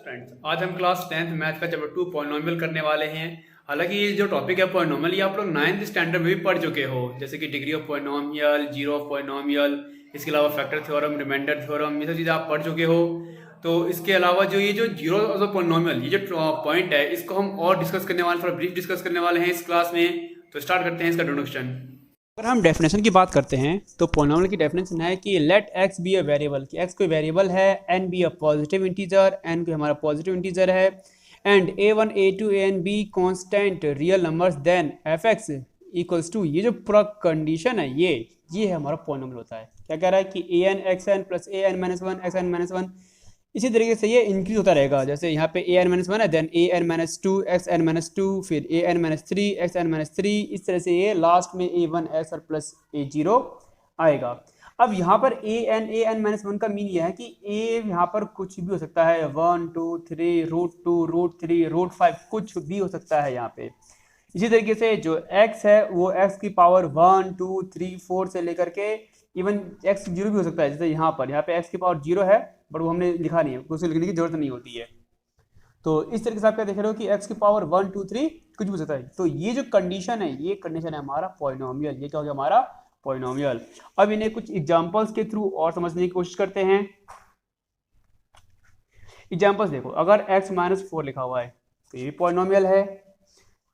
Friends, आज हम class 10th math का चैप्टर 2 पॉलिनोमियल करने वाले हैं। हालांकि ये जो टॉपिक है पॉलिनोमियल, ये आप लोग 9th स्टैंडर्ड में भी पढ़ चुके हो, जैसे कि degree of polynomial, zero of polynomial, इसके अलावा फैक्टर थ्योरम, रिमाइंडर थ्योरम, ये सब चीज़ें आप पढ़ चुके हो। तो इसके अलावा जो ये जो जीरो ऑफ पॉलिनोमियल, ये जो पॉइंट है, इसको हम और डिस्कस करने वाले, थोड़ा ब्रीफ डिस्कस करने वाले हैं इस क्लास में। तो स्टार्ट करते हैं इसका इंट्रोडक्शन। अगर हम डेफिनेशन की बात करते हैं तो पॉलिनोमियल की डेफिनेशन है कि let x be a variable, कि एक्स कोई वेरिएबल है, n be a positive integer, n कोई हमारा पॉजिटिव इंटीजर है, and a1 a2 an b constant real numbers, then f x equals to, ये जो पूरा कंडीशन है ये है हमारा पॉलिनोमियल होता है। क्या कह रहा है कि A N X N plus A N minus one X N minus one, इसी तरीके से ये इंक्रीज होता रहेगा। जैसे यहाँ पे ए एन माइनस वन है, then A N minus two X N minus two, फिर A N minus three X N minus three, इस तरह से ये लास्ट में ए वन एक्स और प्लस ए जीरो आएगा। अब यहाँ पर ए एन माइनस वन का मीन यह है कि ए यहाँ पर कुछ भी हो सकता है, 1 2 3 रूट 2 रूट 3 रूट 5, कुछ भी हो सकता है यहाँ पे। इसी तरीके से जो x है वो x की पावर 1 2 3 4 से लेकर के इवन x जीरो भी हो सकता है। जैसे यहाँ पे x की पावर जीरो है, बट वो हमने लिखा नहीं है, उसे लिखने की जरूरत नहीं होती है। तो इस तरीके से आप क्या देख रहे हो कि x की पावर 1 2 3 कुछ भी हो सकता है। तो ये जो कंडीशन है, ये कंडीशन है हमारा पॉलिनोमियल। ये क्या हो गया हमारा पॉलिनोमियल। अब इन्हें कुछ एग्जांपल्स के थ्रू और समझने की कोशिश करते हैं। एग्जांपल्स देखो, अगर x माइनस 4 लिखा हुआ है तो ये भी पॉलिनोमियल है।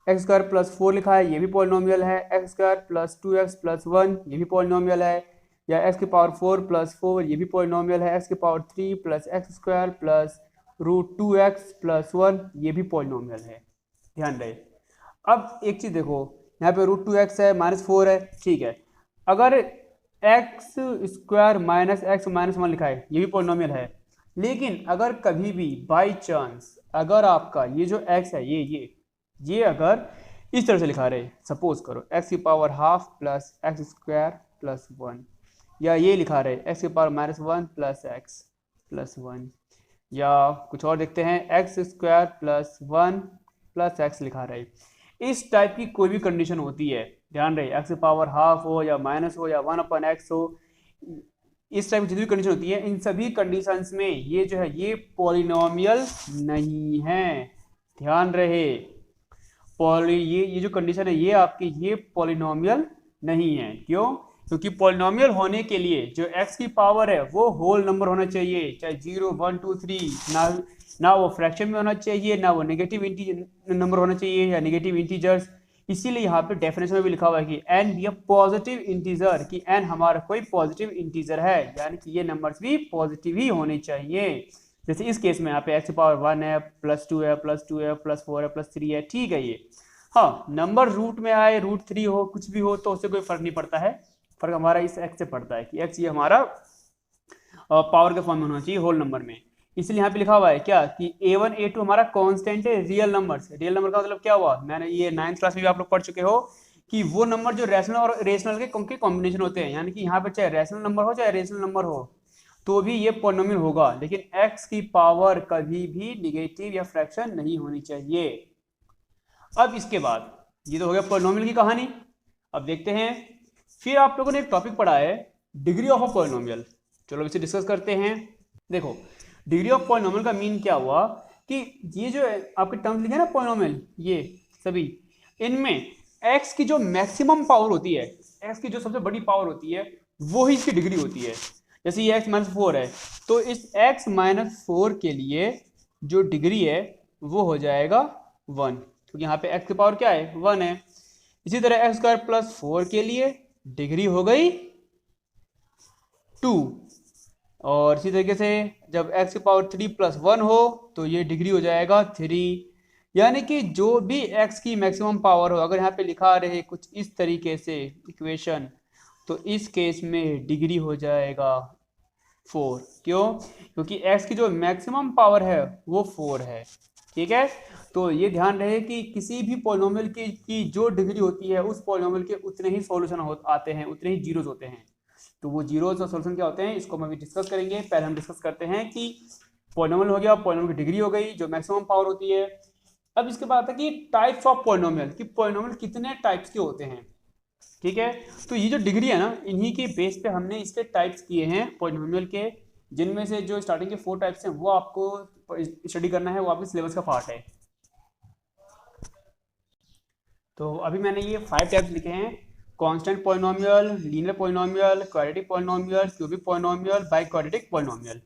एक्स स्क्वायर प्लस 4 लिखा है, ये भी पॉलिनोमियल है। X square plus 2x plus 1, ये भी पॉलिनोमियल है। या एक्स की पावर 4 प्लस 4, ये भी पॉलिनोमियल है। एक्स की power 3 plus x square plus root 2x plus 1, ये भी पॉलिनोमियल है। ध्यान रहे। अब एक चीज़ देखो, यहाँ पे रूट 2x है, माइनस 4 है, ठीक है। अगर x square minus x minus 1 लिखा है, ये भी पॉलिनोमियल है। लेकिन अगर कभी भी बाई चांस अगर आपका ये जो x है, ये अगर इस तरह से लिखा रहे, सपोज करो x की power half plus x square plus 1, या ये लिखा रहे x की power minus 1 plus x plus 1, या कुछ और देखते हैं x square plus 1 plus x लिखा रहे। इस टाइप की कोई भी कंडीशन होती है, ध्यान रहे, एक्स की पावर हाफ हो या माइनस हो या 1/x हो, इस टाइप की जितनी भी कंडीशन होती है, इन सभी कंडीशंस में ये जो है ये पॉलिनोमियल नहीं है। ध्यान रहे, ये जो कंडीशन है ये आपकी ये पॉलिनोमियल नहीं है। क्यों? क्योंकि पॉलिनोमियल होने के लिए जो x की पावर है वो होल नंबर होना चाहिए, चाहे 0 1 2 3, ना वो फ्रैक्शन में होना चाहिए, ना वो नेगेटिव नंबर होना चाहिए या नेगेटिव इंटीजर्स। इसीलिए यहाँ पे डेफिनेशन में भी लिखा हुआ है कि n B a positive integer, कि n हमारा कोई पॉजिटिव इंटीजर है, यानी कि ये नंबर्स भी पॉजिटिव ही होने चाहिए। जैसे इस केस में यहाँ पे x की पावर 1 है, प्लस 2 है, प्लस 2 है, प्लस 4 है, प्लस 3 है, ठीक है ये। हाँ, नंबर रूट में आए, रूट 3 हो, कुछ भी हो, तो उससे कोई फर्क नहीं पड़ता है। फर्क हमारा इस x से पड़ता है कि x ये हमारा पावर के फॉर्म में होना चाहिए, होल नंबर में। इसलिए यहाँ पे लिखा हुआ है क्या कि a1 a2 हमारा कांस्टेंट है, रियल नंबर्स। रियल नंबर का मतलब क्या हुआ, मैंने ये 9th क्लास में भी आप लोग पढ़ चुके हो कि वो नंबर जो रैशनल और रेशनल के कॉम्बिनेशन होते हैं, यानी कि यहाँ पे चाहे रैशनल नंबर हो चाहे रेशनल नंबर हो तो भी ये पॉलिनोमियल होगा, लेकिन x की पावर कभी भी निगेटिव या फ्रैक्शन नहीं होनी चाहिए। अब इसके बाद ये तो हो गया पॉलिनोमियल की कहानी। अब देखते हैं, फिर आप लोगों ने एक टॉपिक पढ़ा है डिग्री ऑफ अ पॉलिनोमियल। चलो इसे डिस्कस करते हैं। देखो, डिग्री ऑफ पॉलिनोमियल का मीन क्या हुआ कि ये जो आपके टर्म्स लिखे ना पॉलिनोमियल, ये सभी, इनमें x की जो मैक्सिमम पावर होती है, x की जो सबसे बड़ी पावर होती है, वो ही इसकी डिग्री होती है। जैसे ये x माइनस 4 है, तो इस x माइनस 4 के लिए जो डिग्री है वो हो जाएगा 1, क्योंकि यहाँ पे x की पावर क्या है, 1 है। इसी तरह एक्स स्क्वायर प्लस 4 के लिए डिग्री हो गई 2, और इसी तरीके से जब x की पावर 3 प्लस 1 हो तो ये डिग्री हो जाएगा 3। यानी कि जो भी x की मैक्सिमम पावर हो, अगर यहाँ पे लिखा रहे कुछ इस तरीके से इक्वेशन, तो इस केस में डिग्री हो जाएगा 4। क्यों? क्योंकि x की जो मैक्सिमम पावर है वो 4 है। ठीक है, तो ये ध्यान रहे कि किसी भी पॉलिनोमियल की जो डिग्री होती है, उस पॉलिनोमियल के उतने ही सॉल्यूशन आते हैं, उतने ही जीरोस होते हैं। तो वो जीरोस और सॉल्यूशन क्या होते हैं, इसको हम अभी डिस्कस करेंगे। पहले हम डिस्कस करते हैं कि पॉलिनोमियल हो गया, पॉलिनोमियल की डिग्री हो गई, जो मैक्सिमम पावर होती है। अब इसके बाद आता है कि टाइप्स ऑफ पॉलिनोमियल, कि पॉलिनोमियल कितने टाइप्स के होते हैं। ठीक है, तो ये जो डिग्री है ना, इन्हीं के बेस पे हमने इसके टाइप्स किए हैं पॉलिनोमियल के, जिनमें से जो स्टार्टिंग के 4 टाइप्स हैं वो आपको स्टडी करना है, वो आपके सिलेबस का पार्ट है। तो अभी मैंने ये 5 टाइप्स लिखे हैं: constant polynomial, linear polynomial, quadratic polynomial, cubic polynomial, by quadratic polynomial.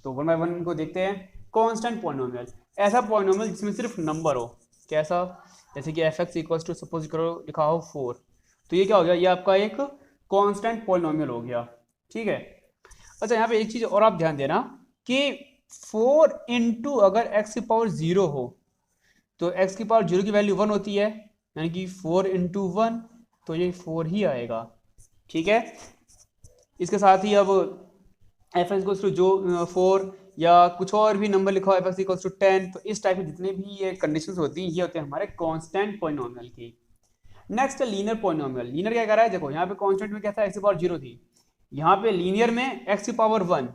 तो वन बाय वन इनको देखते हैं। कांस्टेंट पॉलिनोमियल, ऐसा पॉलिनोमियल जिसमें सिर्फ नंबर हो। कैसा? जैसे कि f x equals to suppose करो लिखा हो 4, तो ये क्या हो गया, ये आपका एक कांस्टेंट पॉलिनोमियल हो गया। ठीक है। अच्छा, यहाँ पे एक चीज़ और आप ध्यान देना कि 4 इंटू अगर एक्स की पावर 0 हो तो एक्स की पावर 0 की वैल्यू 1 होती है, यानी कि 4 इंटू 1, तो ये 4 ही आएगा। ठीक है। इसके साथ ही अब एफ एक्स इक्वल्स टू जो 4 या कुछ और भी नंबर लिखा हो एफ एक्स इक्वल्स टू 10, तो इस टाइप की जितने भी ये कंडीशंस होती हैं ये होते हैं हमारे कांस्टेंट पॉलिनोमियल की। नेक्स्ट है लीनियर पॉलिनोमियल। लीनियर क्या कर रहा है, देखो यहाँ पे कांस्टेंट में क्या था, एक्स की पावर 0 थी, यहाँ पे लीनियर में एक्स की पावर 1,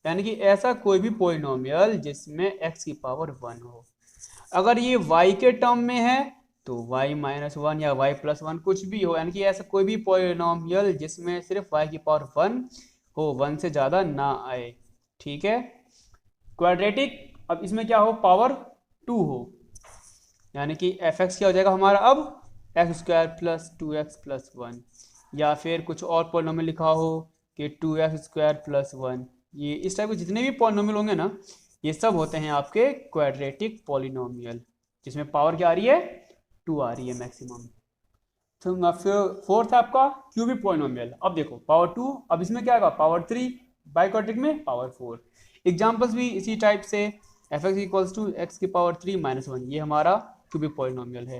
यानी कि ऐसा कोई भी पॉलिनोमियल जिसमें एक्स की पावर 1 हो। अगर ये y के टर्म में है तो y माइनस 1 या y प्लस 1 कुछ भी हो, यानी कि ऐसा कोई भी पॉलिनोमियल जिसमें सिर्फ y की पावर 1 हो, 1 से ज़्यादा ना आए। ठीक है। क्वाड्रेटिक, अब इसमें क्या हो, पावर 2 हो, यानी कि एफ एक्स क्या हो जाएगा हमारा अब x square plus 2x plus 1, या फिर कुछ और पॉलिनोमियल लिखा हो कि 2x स्क्वायर प्लस 1। ये इस टाइप के जितने भी पॉलिनोमियल होंगे ना, ये सब होते हैं आपके क्वाड्रेटिक पॉलिनोमियल, जिसमें पावर क्या आ रही है, 2 आ रही है मैक्सिमम। तो फिर फोर्थ है आपका क्यूबिक पॉलिनोमियल। अब देखो पावर 2, अब इसमें क्या आएगा, पावर 3, बाई क्वाड्रेटिक में पावर 4। एग्जाम्पल्स भी इसी टाइप से, f x equals to x की पावर 3 माइनस 1, ये हमारा क्यूबिक पॉलिनोमियल है।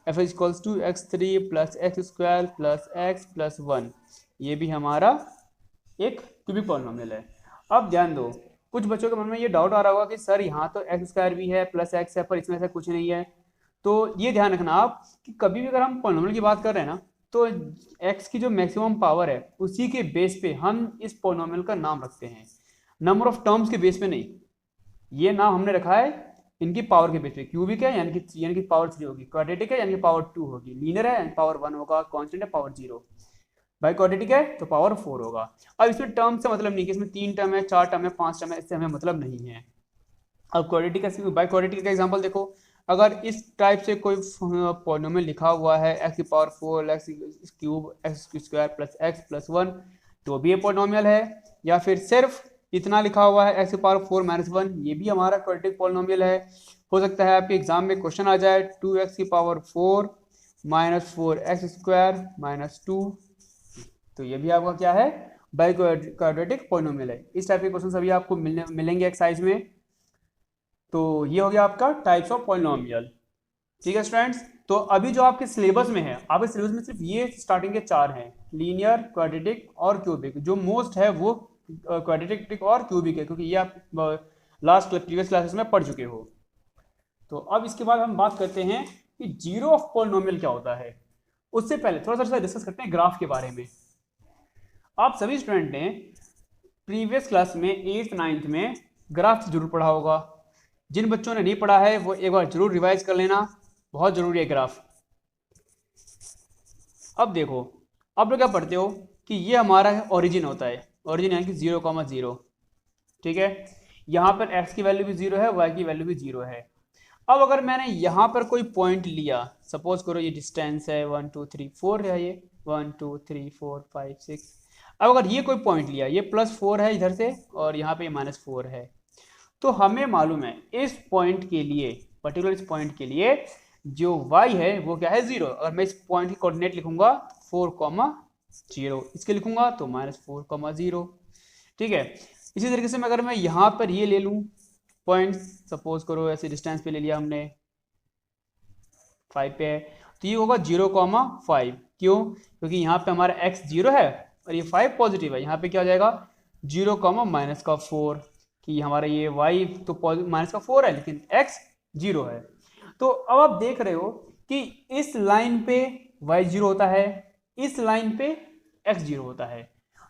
F x equals to x3 plus x square plus x plus 1, ये भी हमारा एक क्यूबिक पॉलिनोमियल है। अब ध्यान दो, कुछ बच्चों के मन में ये डाउट आ रहा होगा कि सर यहाँ तो एक्स स्क्वायर भी है प्लस एक्स है पर इसमें ऐसा कुछ नहीं है। तो ये ध्यान रखना आप कि कभी भी अगर हम पॉलिनोमियल की बात कर रहे हैं ना, तो एक्स की जो मैक्सिमम पावर है उसी के बेस पे हम इस पॉलिनोमियल का नाम रखते हैं, नंबर ऑफ टर्म्स के बेस पे नहीं। ये नाम हमने रखा है इनकी पावर के बेस पे। क्यूबिक है यानी कि पावर 3 होगी, क्वाड्रेटिक है यानी कि पावर 2 होगी, लीनियर है यानी पावर 1 होगा, कांस्टेंट है पावर 0, बाई क्वाड्रेटिक है तो पावर 4 होगा। अब इसमें टर्म से मतलब नहीं कि इसमें 3 टर्म है, 4 टर्म है, 5 टर्म है, इससे हमें मतलब नहीं है। अब क्वाड्रेटिक का, बाई क्वाड्रेटिक का एग्जांपल देखो, अगर इस टाइप से कोई पॉलिनोमियल लिखा हुआ है एक्स की power 4 x cube x square plus x plus 1, तो भी ये पॉलिनोमियल है। या फिर सिर्फ इतना लिखा हुआ है एक्स की पावर 4 माइनस 1, ये भी हमारा क्वाड्रेटिक पॉलिनोमियल है। हो सकता है आपके एग्जाम में क्वेश्चन आ जाए 2x की power 4 minus 4 x square minus 2, तो ये भी आपका क्या है, बाई क्वाड्रेटिक पॉलिनोमियल है। इस टाइप के क्वेश्चन अभी आपको मिलेंगे एक्सरसाइज में। तो ये हो गया आपका टाइप्स ऑफ पॉलिनोमियल। ठीक है स्टूडेंट्स, तो अभी जो आपके सिलेबस में है, आपके सिलेबस में सिर्फ ये स्टार्टिंग के 4 हैं, लीनियर, क्वाड्रेटिक और क्यूबिक। जो मोस्ट है वो क्वाड्रेटिक और क्यूबिक है, क्योंकि ये आप लास्ट प्रीवियस क्लासेस में पढ़ चुके हो। तो अब इसके बाद हम बात करते हैं कि जीरो ऑफ पॉलिनोमियल क्या होता है। उससे पहले थोड़ा सा डिस्कस करते हैं ग्राफ के बारे में। आप सभी स्टूडेंट ने प्रीवियस क्लास में 8th 9th में ग्राफ जरूर पढ़ा होगा। जिन बच्चों ने नहीं पढ़ा है वो एक बार जरूर रिवाइज कर लेना, बहुत जरूरी है ग्राफ। अब देखो, अब लोग क्या पढ़ते हो कि ये हमारा ओरिजिन होता है, ओरिजिन यानी कि 0,0। ठीक है, यहाँ पर x की वैल्यू भी 0 है, y की वैल्यू भी 0 है। अब अगर मैंने यहाँ पर कोई पॉइंट लिया, सपोज करो ये डिस्टेंस है 1 2 3 4 है, ये 1 2 3 4 5 6। अब अगर ये कोई पॉइंट लिया, ये +4 है इधर से और यहाँ पे -4 है, तो हमें मालूम है इस पॉइंट के लिए, पर्टिकुलर इस पॉइंट के लिए जो y है वो क्या है, 0। अगर मैं इस पॉइंट की कोऑर्डिनेट लिखूंगा 4,0, इसके लिखूंगा तो -4,0। ठीक है, इसी तरीके से अगर मैं यहाँ पर ये ले लूँ पॉइंट, सपोज करो ऐसे डिस्टेंस पे ले लिया हमने 5 पे है, तो ये होगा 0,5। क्यों? क्योंकि यहाँ पे हमारा x 0 है और ये 5 पॉजिटिव है, यहाँ पे क्या हो जाएगा 0,-4, कि हमारा ये y तो -4 है लेकिन x 0 है। तो अब आप देख रहे हो कि इस लाइन पे y 0 होता है, इस लाइन पे x 0 होता है।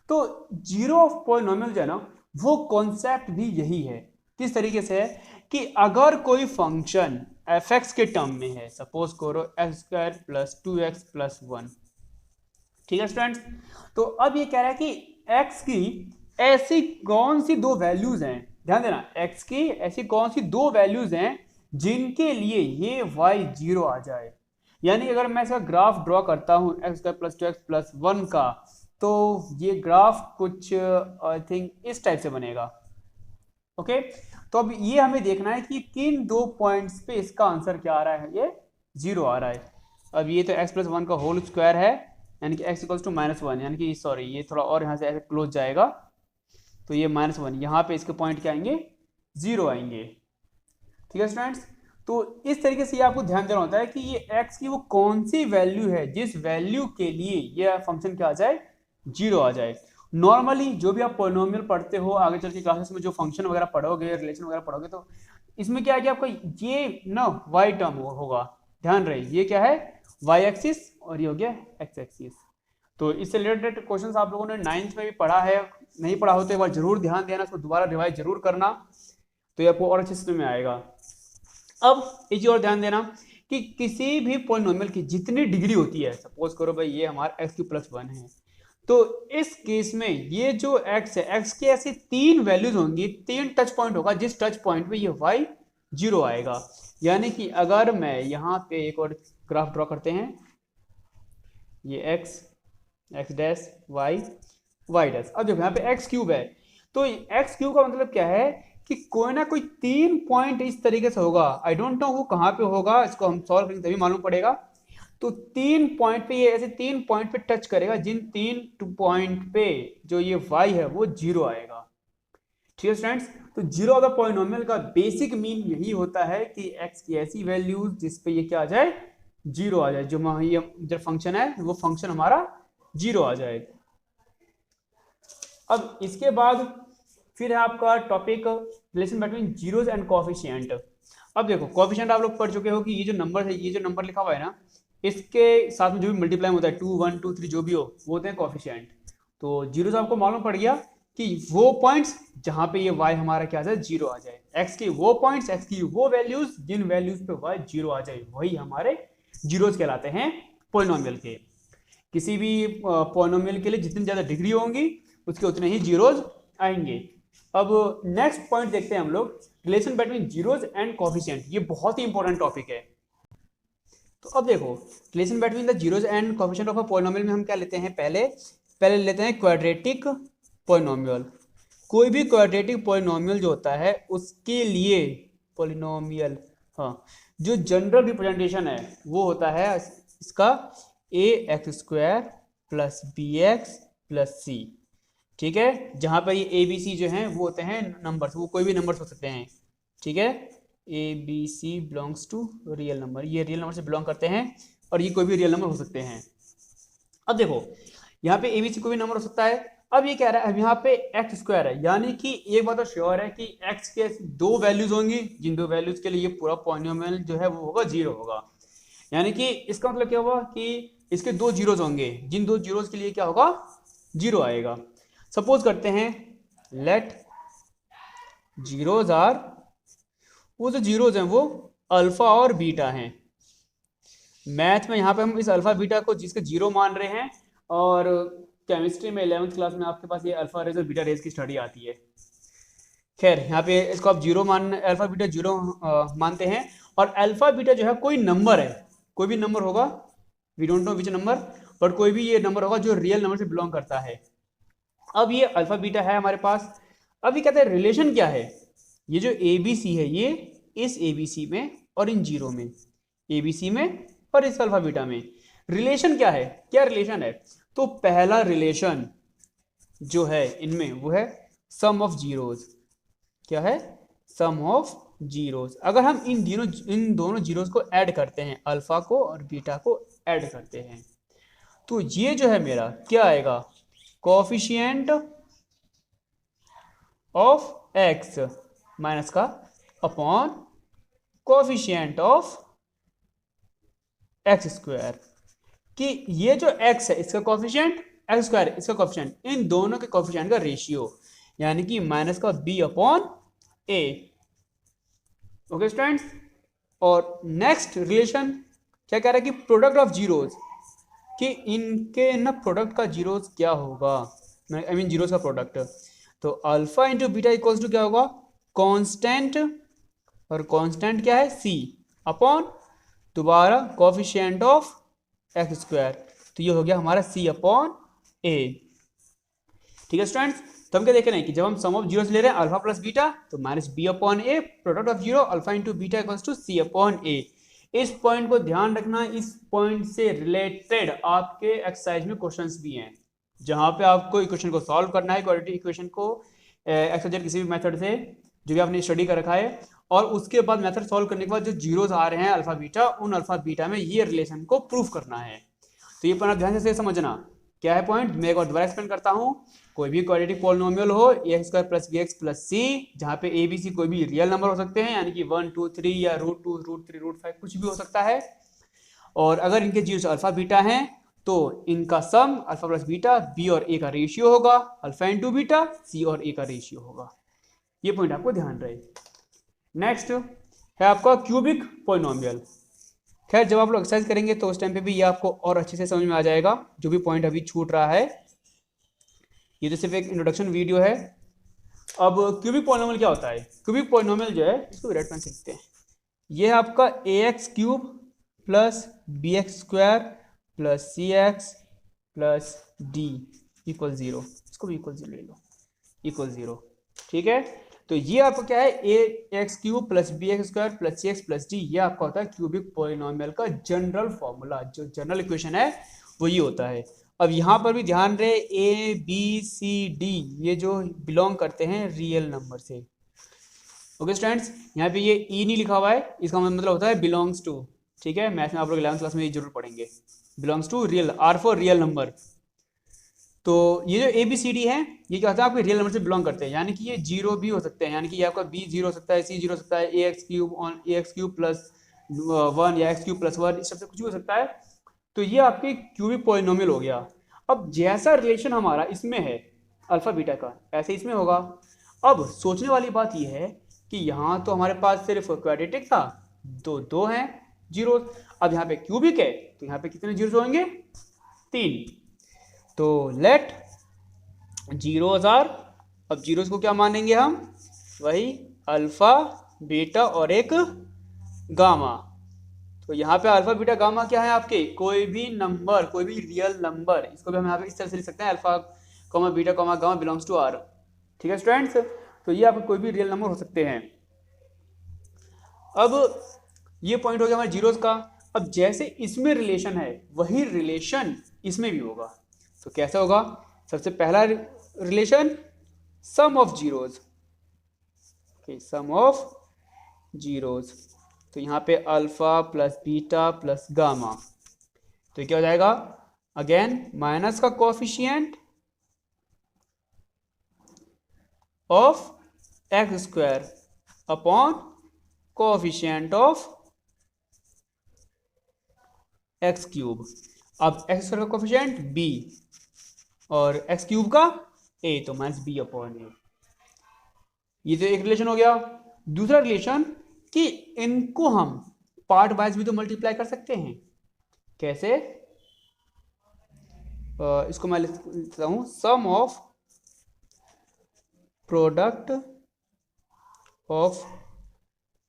तो जीरो ऑफ पॉलिनोमियल जो है ना, वो कॉन्सेप्ट भी यही है। किस तरीके से है कि अगर कोई फंक्शन f(x) के टर्म में है, सपोज करो x² + 2x + 1। ठीक है स्टूडेंट्स, तो अब ये कह रहा है कि x की ऐसी कौन सी दो वैल्यूज हैं, ध्यान देना, x की ऐसी कौन सी दो वैल्यूज हैं जिनके लिए ये y 0 आ जाए। यानी अगर मैं इसका ग्राफ ड्रॉ करता हूं x square plus 2x plus 1 का, तो ये ग्राफ कुछ आई थिंक इस टाइप से बनेगा। ओके, तो अब ये हमें देखना है कि किन दो पॉइंट्स पे इसका आंसर क्या आ रहा है, ये 0 आ रहा है। अब ये तो x प्लस 1 का होल स्क्वायर है, यानी कि x इक्वल्स टू -1, यानी कि सॉरी ये थोड़ा और यहाँ से ऐसे क्लोज जाएगा, तो ये -1, यहाँ पे इसके पॉइंट क्या आएंगे, 0 आएंगे। ठीक है स्टूडेंट्स, तो इस तरीके से ये आपको ध्यान देना होता है कि ये x की वो कौन सी वैल्यू है जिस वैल्यू के लिए ये फंक्शन क्या आ जाए, 0 आ जाए। नॉर्मली जो भी आप पॉलिनोमियल पढ़ते हो आगे चल के क्लासेस में, जो फंक्शन वगैरह पढ़ोगे, रिलेशन वगैरह पढ़ोगे, तो इसमें क्या है कि आपका ये ना y टर्म होगा, ध्यान रहे ये क्या है, y एक्सिस, और ये हो गया x एक्सिस। तो इससे रिलेटेड क्वेश्चंस आप लोगों ने 9th में भी पढ़ा है, नहीं पढ़ा हो तो एक बार जरूर ध्यान देना, इसको दोबारा रिवाइज जरूर करना, तो ये आपको और अच्छे से में आएगा। अब एक चीज और ध्यान देना कि किसी भी पॉलिनोमियल की जितनी डिग्री होती है, सपोज करो भाई ये हमारा x³ + 1 है, तो इस केस में ये जो x है, x की ऐसी 3 वैल्यूज होंगी, 3 टच पॉइंट होगा, जिस टच पॉइंट पे ये y 0 आएगा। यानी कि अगर मैं यहाँ पे एक और ग्राफ ड्रॉ करते हैं, ये x डैश y डैश, अब देखो यहाँ पे x³ है, तो x³ का मतलब क्या है कि कोई ना कोई 3 पॉइंट इस तरीके से होगा, आई डोंट नो वो कहाँ पे होगा, इसको हम सॉल्व करेंगे तभी मालूम पड़ेगा। तो 3 पॉइंट पे ये ऐसे 3 पॉइंट पे टच करेगा, जिन 3 पॉइंट पे जो ये y है वो 0 आएगा। ठीक है स्टूडेंट्स, तो 0 ऑफ द पॉलिनोमियल का बेसिक मीन यही होता है कि x की ऐसी वैल्यूज जिस पे ये क्या आ जाए, 0 आ जाए, जो ये जो फंक्शन है वो फंक्शन हमारा 0 आ जाए। अब इसके बाद फिर है आपका topic relation between zeros and coefficient. अब देखो कोएफिशिएंट आप लोग पढ़ चुके हो कि ये जो नंबर है, ये जो नंबर लिखा हुआ है ना, इसके साथ में जो भी मल्टीप्लाई होता है 2 1 2 3 जो भी हो, वो होते हैं कोएफिशिएंट। तो जीरोस आपको मालूम पड़ गया कि वो पॉइंट्स जहां पे ये y हमारा क्या आ जाए, 0 आ जाए, x के वो पॉइंट्स, x की वो वैल्यूज जिन वैल्यूज पे y 0 आ जाए, वही हमारे जीरोस कहलाते हैं पॉलिनोमियल के। किसी भी पॉलिनोमियल के लिए जितनी ज्यादा डिग्री होंगी उसके उतने ही जीरोस आएंगे। अब नेक्स्ट पॉइंट देखते हैं हम लोग, relation between zeros and coefficient. ये बहुत ही इंपॉर्टेंट टॉपिक है। तो अब देखो relation between the zeros and coefficient of a polynomial में हम क्या लेते हैं, पहले लेते हैं क्वाड्रेटिक पॉलिनोमियल। कोई भी क्वाड्रेटिक पॉलिनोमियल जो होता है उसके लिए पॉलिनोमियल, हाँ, जो जनरल रिप्रेजेंटेशन है वो होता है इसका ax² + bx + c। ठीक है, जहां पर ये ए बी सी जो हैं वो होते हैं नंबर्स, वो कोई भी नंबर्स हो सकते हैं। ठीक है, a b c belongs to real number, ये रियल नंबर से बिलोंग करते हैं, और ये कोई भी रियल नंबर हो सकते हैं। अब देखो यहाँ पे ए बी सी कोई भी नंबर हो सकता है। अब ये कह रहा है, अब यहाँ पे x² है, यानी कि एक बात तो श्योर है कि x के 2 वैल्यूज होंगी, जिन 2 वैल्यूज के लिए ये पूरा पॉलिनोमियल जो है वो होगा 0 होगा। यानी कि इसका मतलब क्या हुआ कि इसके 2 जीरोज होंगे, जिन 2 जीरोज के लिए क्या होगा, 0 आएगा। सपोज करते हैं लेट जीरोज आर, वो जो जीरोज हैं वो अल्फा और बीटा हैं। मैथ में यहाँ पे हम इस अल्फा बीटा को जिसके 0 मान रहे हैं, और केमिस्ट्री में 11th क्लास में आपके पास ये अल्फा रेज और बीटा रेज की स्टडी आती है। खैर यहाँ पे इसको आप 0 मान, अल्फा बीटा 0 मानते हैं, और अल्फा बीटा जो है कोई नंबर है, कोई भी नंबर होगा, we don't know which number, but कोई भी ये नंबर होगा जो रियल नंबर से बिलोंग करता है। अब ये अल्फा बीटा है हमारे पास। अब ये कहते हैं रिलेशन क्या है, ये जो ए बी सी है ये इस ए बी सी में और इन 0 में, ए बी सी में और इस अल्फा बीटा में, रिलेशन क्या है, क्या रिलेशन है। तो पहला रिलेशन जो है इनमें वो है सम ऑफ जीरोज। क्या है, सम ऑफ जीरोज। अगर हम इन दोनों जीरोज को ऐड करते हैं, अल्फा को और बीटा को ऐड करते हैं, तो ये जो है मेरा क्या आएगा, कोएफिशिएंट ऑफ x माइनस का अपॉन कोएफिशिएंट ऑफ x², कि ये जो x है इसका कोएफिशिएंट, x² इसका कोएफिशिएंट, इन दोनों के कोएफिशिएंट का रेशियो, यानी कि माइनस का b/a। ओके स्टूडेंट्स, और नेक्स्ट रिलेशन क्या कह रहा है कि प्रोडक्ट ऑफ जीरोज, कि इनके ना प्रोडक्ट का जीरोज क्या होगा, आई मीन जीरोज का प्रोडक्ट। तो alpha into beta equals to क्या होगा, कांस्टेंट, और कांस्टेंट क्या है, सी अपॉन दोबारा कोफिशिएंट ऑफ एक्स स्क्वायर, तो ये हो गया हमारा सी अपॉन ए। ठीक है स्टूडेंट्स, तो हम क्या देख रहे हैं कि जब हम सम ऑफ जीरोस ले रहे हैं अल्फा प्लस बीटा, तो minus B upon A, product of zero alpha into beta equals to C upon A. इस पॉइंट को ध्यान रखना, इस पॉइंट से रिलेटेड आपके एक्सरसाइज में क्वेश्चंस भी हैं, जहां पे आपको इक्वेशन को सॉल्व करना है, क्वाड्रेटिक इक्वेशन को एक्सरसाइज किसी भी मेथड से जो भी आपने स्टडी कर रखा है, और उसके बाद मेथड सॉल्व करने के बाद जो जीरोस आ रहे हैं अल्फा बीटा, उन अल्फा बीटा में ये रिलेशन को प्रूव करना है। तो ये पॉइंट आप ध्यान से समझना क्या है पॉइंट, मैं एक और दोबारा एक्सप्लेन करता हूँ। कोई भी क्वाड्रेटिक पॉलिनोमियल हो X square plus B X plus C, जहाँ पे ए बी सी कोई भी रियल नंबर हो सकते हैं, यानी कि 1 2 3 या √2 √3 √5 कुछ भी हो सकता है, और अगर इनके जीरोस अल्फा बीटा हैं तो इनका सम अल्फा प्लस बीटा बी और ए का रेशियो होगा, अल्फा इंटू बीटा सी और ए का रेशियो होगा। ये पॉइंट आपको ध्यान रहे। नेक्स्ट है आपका क्यूबिक पॉलिनोमियल। खैर जब आप लोग एक्सरसाइज करेंगे तो उस टाइम पे भी ये आपको और अच्छे से समझ में आ जाएगा, जो भी पॉइंट अभी छूट रहा है। ये तो सिर्फ एक इंट्रोडक्शन वीडियो है। अब क्यूबिक पॉलिनोमियल क्या होता है, क्यूबिक पॉलिनोमियल जो है इसको रेड पेन से लिखते हैं, ये है आपका A X cube plus B X square plus C X plus D equal 0, इसको भी इक्वल 0 ले लो, इक्वल 0। ठीक है, तो ये आपको क्या है, A X cube plus B X square plus C X plus D, ये आपका होता है क्यूबिक पॉलिनोमियल का जनरल फॉर्मूला, जो जनरल इक्वेशन है वो ये होता है। अब यहाँ पर भी ध्यान रहे, ए बी सी डी ये जो बिलोंग करते हैं रियल नंबर से। ओके स्टूडेंट्स, यहाँ पे ये ई नहीं लिखा हुआ है, इसका मतलब होता है बिलोंग्स टू। ठीक है, मैथ में आप लोग 11th क्लास में ये जरूर पढ़ेंगे, belongs to real, R for real number. तो ये जो ए बी सी डी है ये क्या होता है, आपके रियल नंबर से बिलोंग करते हैं, यानी कि ये जीरो भी हो सकते हैं, यानी कि ये आपका बी जीरो हो सकता है, सी जीरो हो सकता है, ए एक्स क्यूब प्लस 1 या एक्स क्यूब प्लस 1, इस सबसे कुछ भी हो सकता है। तो ये आपके क्यूबिक पॉलिनोमियल हो गया। अब जैसा रिलेशन हमारा इसमें है अल्फा बीटा का, ऐसे इसमें होगा। अब सोचने वाली बात ये है कि यहाँ तो हमारे पास सिर्फ क्वाड्रेटिक था, दो हैं जीरो, अब यहाँ पे क्यूबिक है तो यहाँ पे कितने जीरोस होंगे, 3। तो लेट जीरोस आर, अब जीरोस को क्या मानेंगे हम, वही अल्फा बीटा और एक गामा। तो यहाँ पे अल्फा बीटा गामा क्या है आपके, कोई भी नंबर, कोई भी रियल नंबर, इसको भी हम यहाँ पे इस तरह से लिख सकते हैं, alpha comma beta comma gamma belongs to R. ठीक है स्टूडेंट्स, तो ये आपके कोई भी रियल नंबर हो सकते हैं। अब ये पॉइंट हो गया हमारे जीरोस का। अब जैसे इसमें रिलेशन है वही रिलेशन इसमें भी होगा, तो कैसे होगा, सबसे पहला relation sum of zeros, sum of zeros, तो यहाँ पे alpha plus beta plus gamma, तो क्या हो जाएगा, अगेन माइनस का coefficient of x square upon coefficient of x cube. अब एक्स स्क्वायर का कोफिशिएंट बी और एक्स क्यूब का ए, तो माइनस बी अपॉन ए। ये तो एक रिलेशन हो गया। दूसरा रिलेशन कि इनको हम पार्ट वाइज भी तो मल्टीप्लाई कर सकते हैं, कैसे, इसको मैं लिखता हूं, sum of product of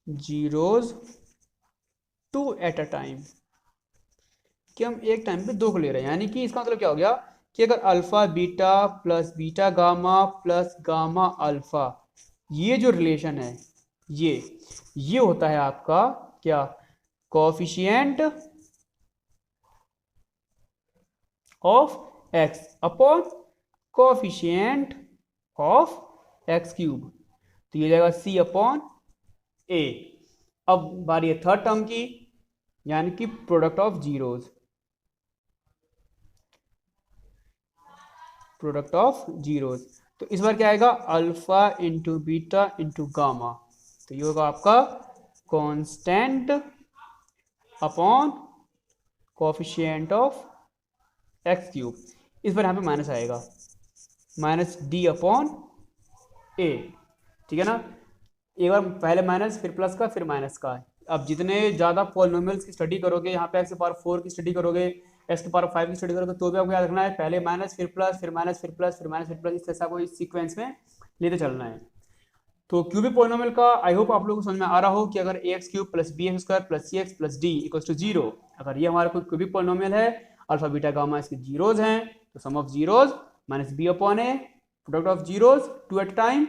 zeros two at a time, कि हम एक टाइम पे दो को ले रहे हैं, यानी कि इसका मतलब क्या हो गया कि अगर alpha beta plus beta gamma plus gamma alpha, ये जो रिलेशन है ये होता है आपका क्या, coefficient of x upon coefficient of x cube, तो ये जाएगा सी अपॉन ए। अब बारी है थर्ड टर्म की, यानी कि product of zeros, product of zeros, तो इस बार क्या आएगा, alpha into beta into gamma, तो ये होगा आपका constant upon coefficient of x cube. इस बार यहाँ पे माइनस आएगा, माइनस डी अपॉन ए। ठीक है ना, एक बार पहले माइनस फिर प्लस का फिर माइनस का। अब जितने ज़्यादा पॉलिनोमियल्स की स्टडी करोगे, यहाँ पे एक्स की पावर 4 की स्टडी करोगे, एक्स की पावर 5 की स्टडी करोगे तो भी आपको याद रखना है, पहले माइनस फिर प्लस फिर माइनस फिर प्लस फिर माइनस फिर प्लस, इस तरह से आपको इस सीक्वेंस में लेते चलना है। तो क्यूबिक पॉलिनोमियल का आई होप आप लोगों को समझ में आ रहा हो कि अगर A X cube plus B X square plus C X plus D equals to 0, अगर ये हमारा कोई क्यूबिक पॉलिनोमियल है, अल्फा बीटा गामा इसके जीरोज हैं, तो sum of zeros minus B upon A product of zeros two at time,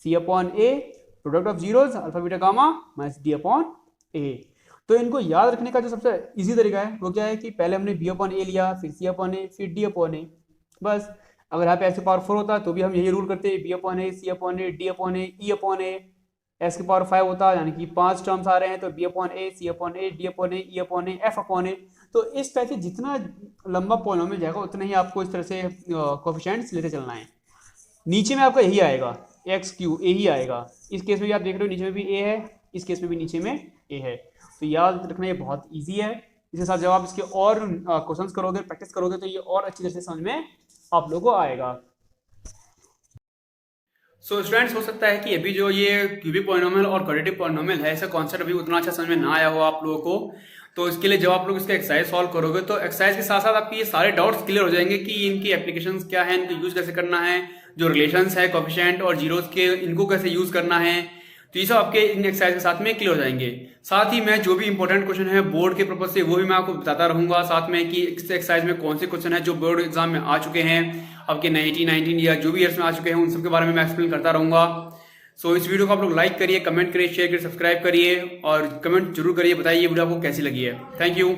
C upon A product of zeros alpha beta gamma minus D upon A. तो इनको याद रखने का जो सबसे इजी तरीका है वो क्या है कि पहले हमने बी अपॉन ए लिया, फिर सी अपॉन ए, फिर डी अपॉन ए, बस। अगर यहाँ पे एक्स की पावर 4 होता तो भी हम यही रूल करते हैं, बी अपॉन ए, सी अपॉन ए, डी अपॉन ए, ई अपॉन ए। एक्स की पावर 5 होता यानी कि 5 टर्म्स आ रहे हैं तो B upon A, C upon A, D upon A, E upon A, F upon A. तो इस टाइप से जितना लंबा पॉलिनोमियल जाएगा उतना ही आपको इस तरह से कोएफिशिएंट्स लेते चलना है। नीचे में आपका यही आएगा, एक्स क्यू ए ही आएगा। इस केस में भी आप देख रहे हो नीचे में भी ए है, इस केस में भी नीचे में ए है। तो याद रखना ये बहुत ईजी है। इसके साथ जब आप इसके और क्वेश्चंस करोगे, प्रैक्टिस करोगे तो ये और अच्छी तरह से समझ में आप लोगों को आएगा। सो स्टूडेंट्स, हो सकता है कि अभी जो ये क्यूबिक पॉलिनोमियल और क्वाड्रेटिक पॉलिनोमियल है, इसका कॉन्सेप्ट अभी उतना अच्छा समझ में ना आया हो आप लोगों को। तो इसके लिए जब आप लोग इसका एक्सरसाइज सॉल्व करोगे तो एक्सरसाइज के साथ साथ आपके ये सारे डाउट्स क्लियर हो जाएंगे कि इनकी एप्लीकेशंस क्या है, इनको यूज कैसे करना है, जो रिलेशंस है कोएफिशिएंट और जीरोस के, इनको कैसे यूज करना है। तो ये सब आपके इन एक्सरसाइज के साथ में क्लियर हो जाएंगे। साथ ही मैं जो भी इंपॉर्टेंट क्वेश्चन है बोर्ड के पर्पज से वो भी मैं आपको बताता रहूंगा, साथ में कि इस एक्सरसाइज में कौन से क्वेश्चन है जो बोर्ड एग्जाम में आ चुके हैं आपके 19 या जो भी ईयर्स में आ चुके हैं, उन सब के बारे में मैं एक्सप्लेन करता रहूंगा। सो इस वीडियो को आप लोग लाइक करिए, कमेंट करिए, शेयर करिए, सब्सक्राइब करिए और कमेंट जरूर करिए, बताइए वीडियो आपको कैसी लगी है। Thank you.